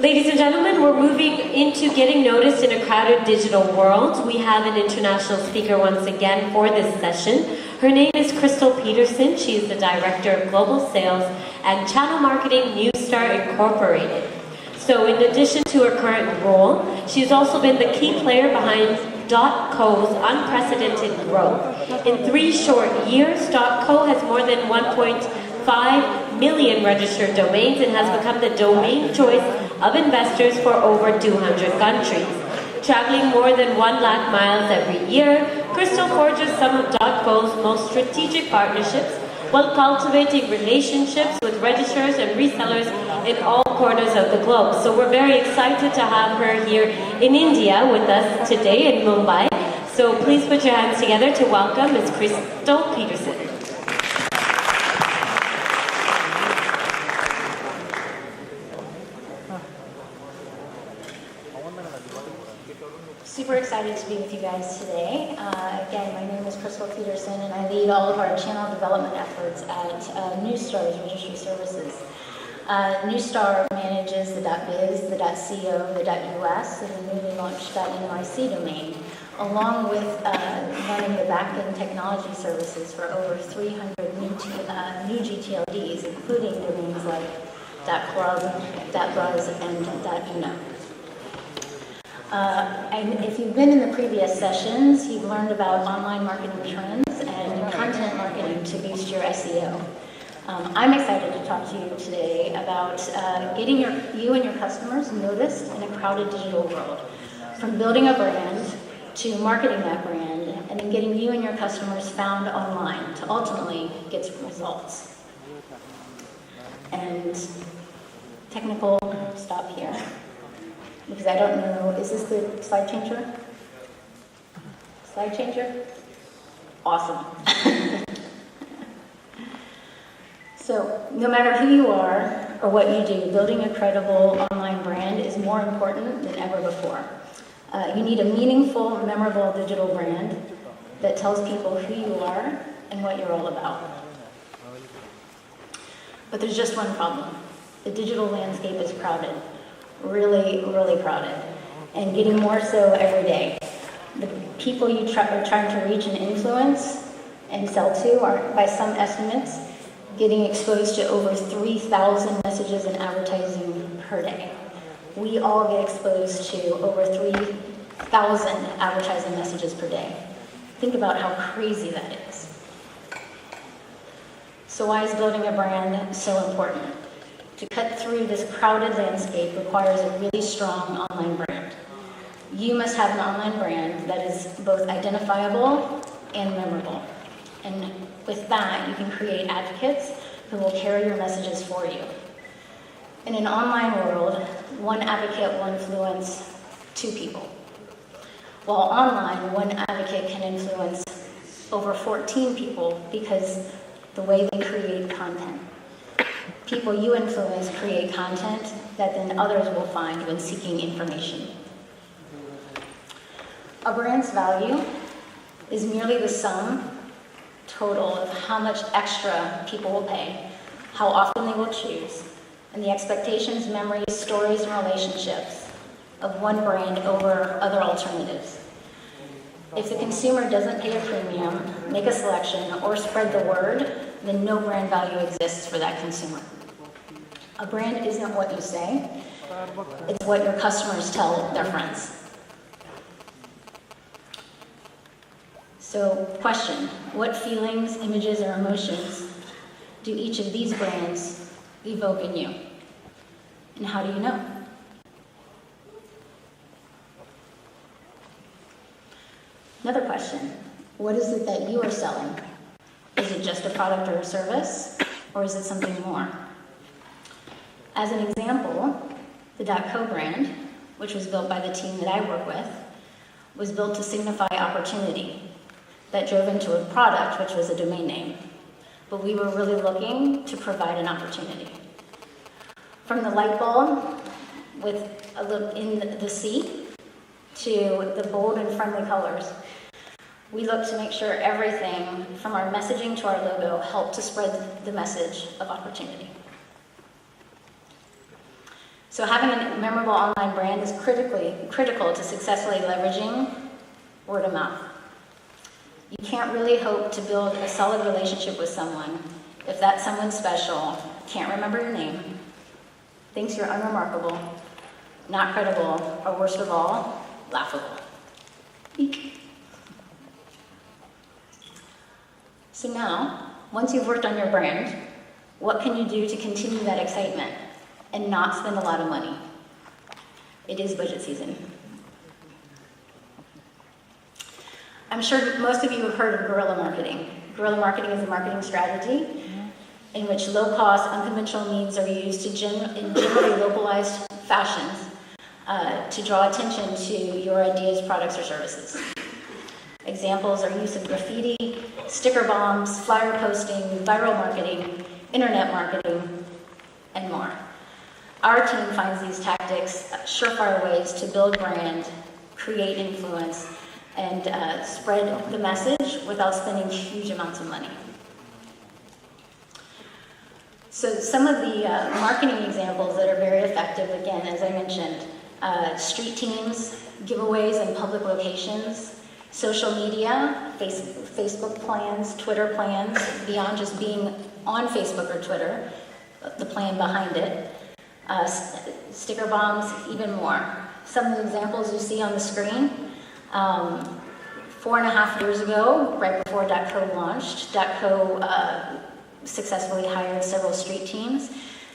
Ladies and gentlemen, we're moving into getting noticed in a crowded digital world. We have an international speaker once again for this session. Her name is Christopher Peterson. She is the Director of Global Sales and Channel Marketing, Neustar Incorporated. So in addition to her current role, she's also been the key player behind .co's unprecedented growth. In 3 short years, .co has more than 1.5 million registered domains and has become the domain choice of investors for over 200 countries. Traveling more than 1 lakh miles every year, Crystal forges some of .co's most strategic partnerships while cultivating relationships with registrars and resellers in all corners of the globe. So we're very excited to have her here in India with us today in Mumbai. So please put your hands together to welcome Ms. Crystal Peterson. Super excited to be with you guys today. Again, my name is Christopher Peterson, and I lead all of our channel development efforts at Neustar's Registry Services. Neustar manages the .biz, the .co, the .us, and the newly launched .nyc domain, along with running the back-end technology services for over 300 new GTLDs, including domains like .club, .buzz, and .uno. And if you've been in the previous sessions, you've learned about online marketing trends and content marketing to boost your SEO. I'm excited to talk to you today about getting you and your customers noticed in a crowded digital world. From building a brand to marketing that brand, and then getting you and your customers found online to ultimately get results. And technical stop here. Because I don't know, is this the slide changer? Slide changer? Awesome. So, no matter who you are or what you do, building a credible online brand is more important than ever before. You need a meaningful, memorable digital brand that tells people who you are and what you're all about. But there's just one problem. The digital landscape is crowded. Really, really crowded, and getting more so every day. The people you are trying to reach and influence and sell to are, by some estimates, getting exposed to over 3,000 messages and advertising per day. We all get exposed to over 3,000 advertising messages per day. Think about how crazy that is. So why is building a brand so important? To cut through this crowded landscape requires a really strong online brand. You must have an online brand that is both identifiable and memorable. And with that, you can create advocates who will carry your messages for you. In an online world, one advocate will influence 2 people. While online, one advocate can influence over 14 people because the way they create content. People you influence create content that then others will find when seeking information. A brand's value is merely the sum total of how much extra people will pay, how often they will choose, and the expectations, memories, stories, and relationships of one brand over other alternatives. If the consumer doesn't pay a premium, make a selection, or spread the word, then no brand value exists for that consumer. A brand isn't what you say, it's what your customers tell their friends. So, question, what feelings, images, or emotions do each of these brands evoke in you? And how do you know? Another question, what is it that you are selling? Is it just a product or a service, or is it something more? As an example, the .co brand, which was built by the team that I work with, was built to signify opportunity that drove into a product, which was a domain name. But we were really looking to provide an opportunity. From the light bulb with a little in the sea to the bold and friendly colors, we look to make sure everything from our messaging to our logo helped to spread the message of opportunity. So having a memorable online brand is critical to successfully leveraging word of mouth. You can't really hope to build a solid relationship with someone if that someone special can't remember your name, thinks you're unremarkable, not credible, or worst of all, laughable. Eek. So now, once you've worked on your brand, what can you do to continue that excitement and not spend a lot of money? It is budget season. I'm sure most of you have heard of guerrilla marketing. Guerrilla marketing is a marketing strategy in which low-cost, unconventional means are used in generally localized fashions to draw attention to your ideas, products, or services. Examples are use of graffiti, sticker bombs, flyer posting, viral marketing, internet marketing, and more. Our team finds these tactics surefire ways to build brand, create influence, and spread the message without spending huge amounts of money. So some of the marketing examples that are very effective, again, as I mentioned, street teams, giveaways in public locations, social media, Facebook plans, Twitter plans, beyond just being on Facebook or Twitter, the plan behind it, sticker bombs, even more. Some of the examples you see on the screen, 4.5 years ago, right before .co launched, .co successfully hired several street teams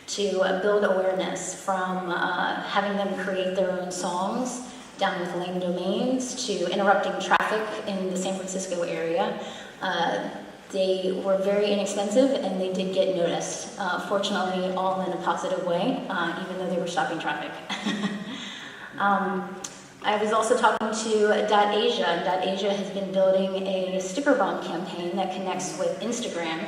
to build awareness from having them create their own songs, down with lame domains, to interrupting traffic in the San Francisco area. They were very inexpensive and they did get noticed. Fortunately, all in a positive way, even though they were stopping traffic. I was also talking to .Asia. .Asia has been building a sticker bomb campaign that connects with Instagram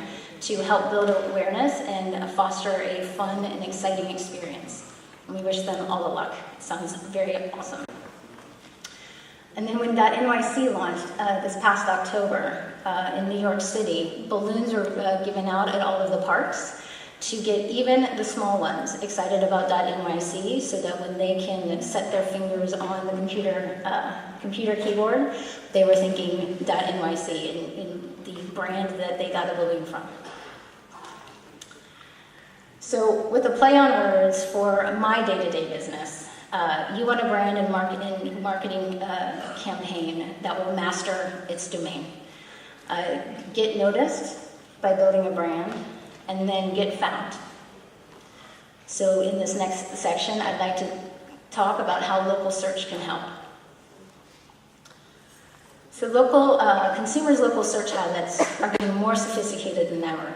to help build awareness and foster a fun and exciting experience. And we wish them all the luck. It sounds very awesome. And then when .NYC launched this past October in New York City, balloons were given out at all of the parks to get even the small ones excited about .NYC so that when they can set their fingers on the computer keyboard, they were thinking .NYC in the brand that they got a balloon from. So with a play on words for my day-to-day business, you want a brand and marketing campaign that will master its domain. Get noticed by building a brand, and then get found. So in this next section, I'd like to talk about how local search can help. So consumers' local search habits are getting more sophisticated than ever.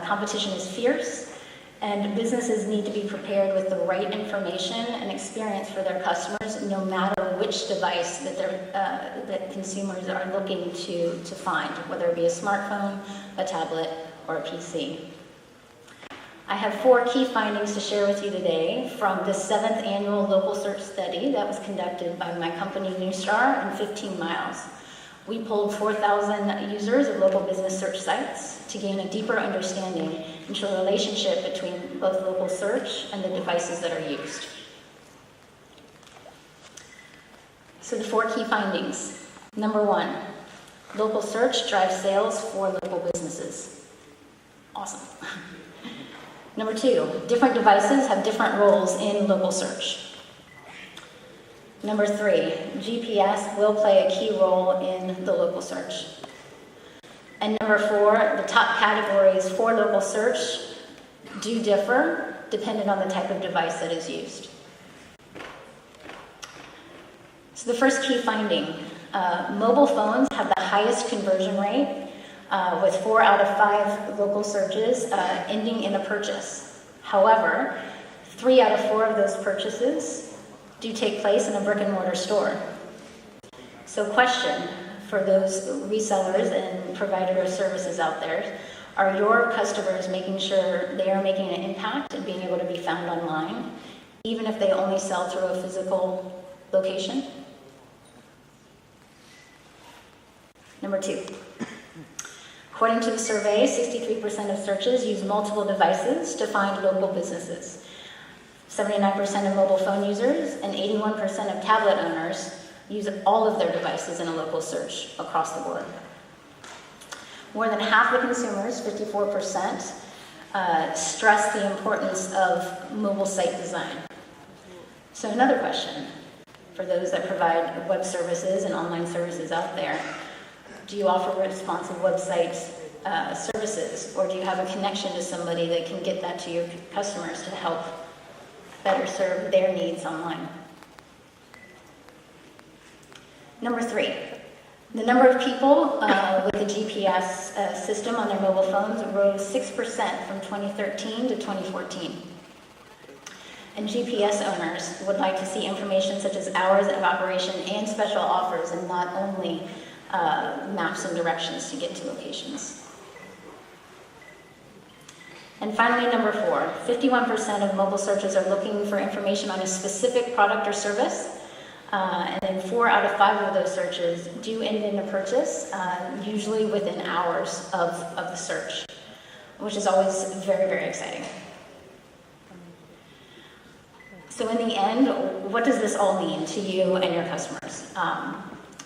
Competition is fierce, and businesses need to be prepared with the right information and experience for their customers, no matter which device that consumers are looking to find, whether it be a smartphone, a tablet, or a PC. I have 4 key findings to share with you today from the 7th annual local search study that was conducted by my company Neustar in 15 miles. We polled 4,000 users of local business search sites to gain a deeper understanding into the relationship between both local search and the devices that are used. So the 4 key findings. Number 1, local search drives sales for local businesses. Awesome. Number 2, different devices have different roles in local search. Number 3, GPS will play a key role in the local search. And number 4, the top categories for local search do differ depending on the type of device that is used. So the first key finding, mobile phones have the highest conversion rate with 4 out of 5 local searches ending in a purchase. However, 3 out of 4 of those purchases do take place in a brick and mortar store. So question for those resellers and provider of services out there, are your customers making sure they are making an impact and being able to be found online, even if they only sell through a physical location? Number 2. According to the survey, 63% of searches use multiple devices to find local businesses. 79% of mobile phone users and 81% of tablet owners use all of their devices in a local search across the board. More than half the consumers, 54%, stress the importance of mobile site design. So another question for those that provide web services and online services out there: do you offer responsive website services, or do you have a connection to somebody that can get that to your customers to help better serve their needs online? Number 3, the number of people with a GPS system on their mobile phones rose 6% from 2013 to 2014. And GPS owners would like to see information such as hours of operation and special offers, and not only maps and directions to get to locations. And finally, number 4, 51% of mobile searches are looking for information on a specific product or service. And then 4 out of 5 of those searches do end in a purchase, usually within hours of the search, which is always very, very exciting. So in the end, what does this all mean to you and your customers?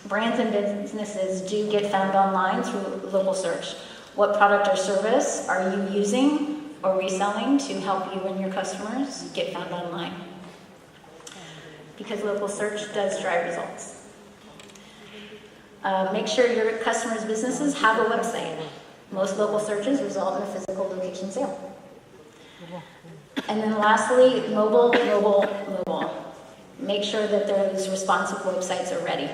Brands and businesses do get found online through local search. What product or service are you using or reselling to help you and your customers get found online? Because local search does drive results. Make sure your customers' businesses have a website. Most local searches result in a physical location sale. And then lastly, mobile. Make sure that those responsive websites are ready.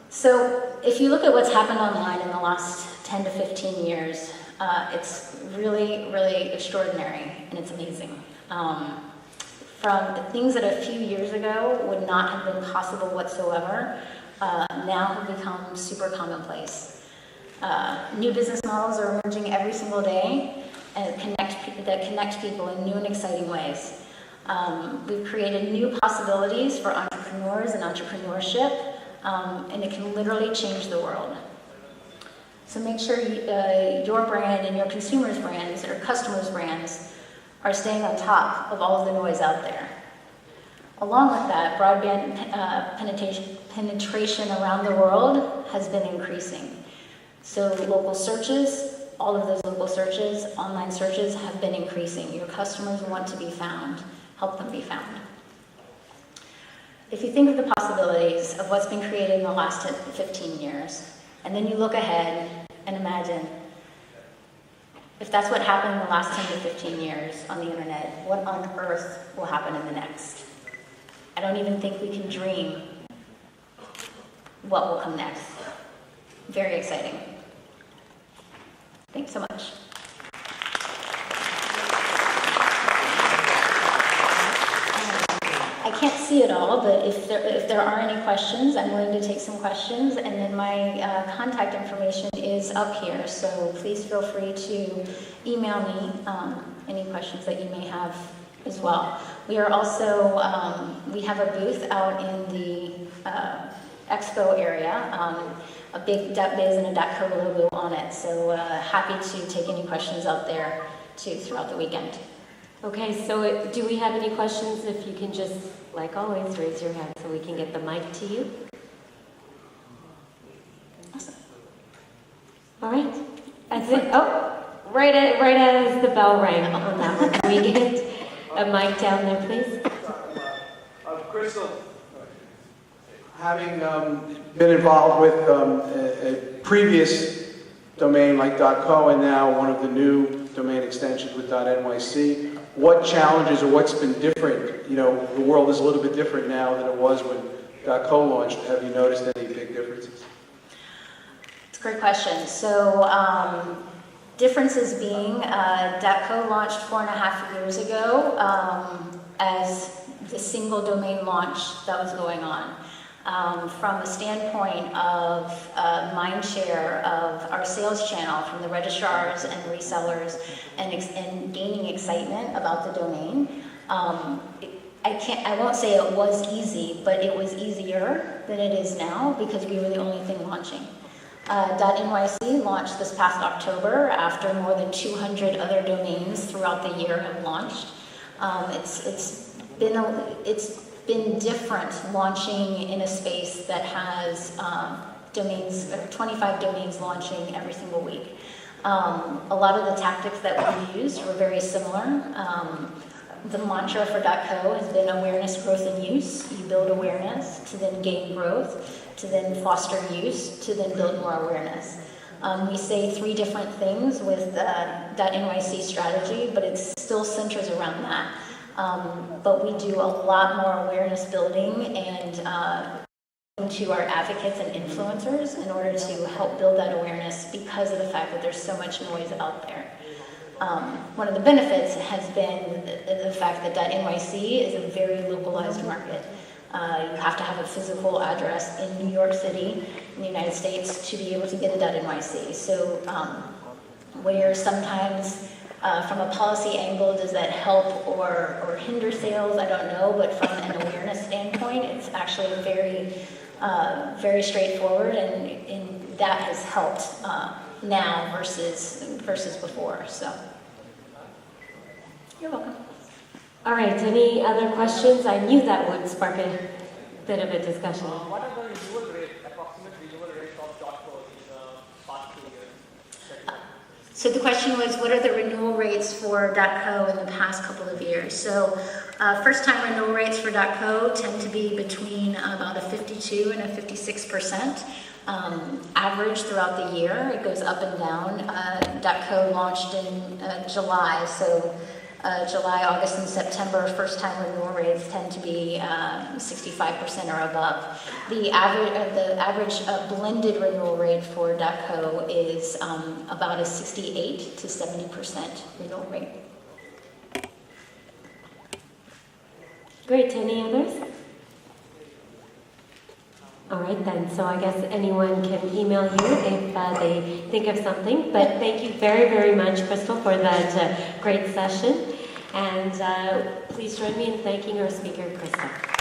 So if you look at what's happened online in the last 10 to 15 years, it's really, really extraordinary, and it's amazing. From things that a few years ago would not have been possible whatsoever, now have become super commonplace. New business models are emerging every single day and that connect people in new and exciting ways. We've created new possibilities for entrepreneurs and entrepreneurship, and it can literally change the world. So make sure your brand and your consumers' brands or customers' brands are staying on top of all of the noise out there. Along with that, broadband penetration around the world has been increasing. So local searches, all of those local searches, online searches have been increasing. Your customers want to be found. Help them be found. If you think of the possibilities of what's been created in the last 10 to 15 years, and then you look ahead and imagine, if that's what happened in the last 10 to 15 years on the internet, what on earth will happen in the next? I don't even think we can dream what will come next. Very exciting. Thanks so much. I can't see it all, but if there are any questions, I'm willing to take some questions, and then my contact information is up here, so please feel free to email me any questions that you may have as well. We are also, we have a booth out in the expo area, a big .biz and a .co logo on it, so happy to take any questions out there too throughout the weekend. Okay, so do we have any questions? If you can just, like always, raise your hand so we can get the mic to you. Awesome. All right. That's it. Oh, right as the bell rang on that one. Can we get a mic down there, please? Crystal, having been involved with a previous domain like .co and now one of the new domain extensions with .nyc, what challenges or what's been different? You know, the world is a little bit different now than it was when .co launched. Have you noticed any big differences? It's a great question. So differences being .co launched 4.5 years ago as the single domain launch that was going on. From a standpoint of mind share of our sales channel from the registrars and resellers and gaining excitement about the domain, I won't say it was easy, but it was easier than it is now because we were the only thing launching. .nyc launched this past October after more than 200 other domains throughout the year have launched. It's been different launching in a space that has domains, 25 domains launching every single week. A lot of the tactics that we used were very similar. The mantra for .co has been awareness, growth, and use. You build awareness to then gain growth, to then foster use, to then build more awareness. We say 3 different things with .nyc strategy, but it still centers around that. But we do a lot more awareness building and to our advocates and influencers in order to help build that awareness because of the fact that there's so much noise out there. One of the benefits has been the fact that .nyc is a very localized market. You have to have a physical address in New York City, in the United States, to be able to get a .nyc. So where sometimes from a policy angle, does that help or hinder sales? I don't know, but from an awareness standpoint, it's actually very straightforward, and that has helped now versus before. So, you're welcome. All right, any other questions? I knew that would spark a bit of a discussion. What are the renewal rate, approximate renewal rate of .co in the past 2 years? So the question was, what are the renewal rates for .co in the past couple of years? So first-time renewal rates for .co tend to be between about a 52 and a 56%. Average throughout the year, it goes up and down. .co launched in July, so July, August, and September first-time renewal rates tend to be 65% or above. The average blended renewal rate for .co is about a 68 to 70% renewal rate. Great, any others? All right then, so I guess anyone can email you if they think of something, but thank you very, very much, Crystal, for that great session, and please join me in thanking our speaker, Crystal.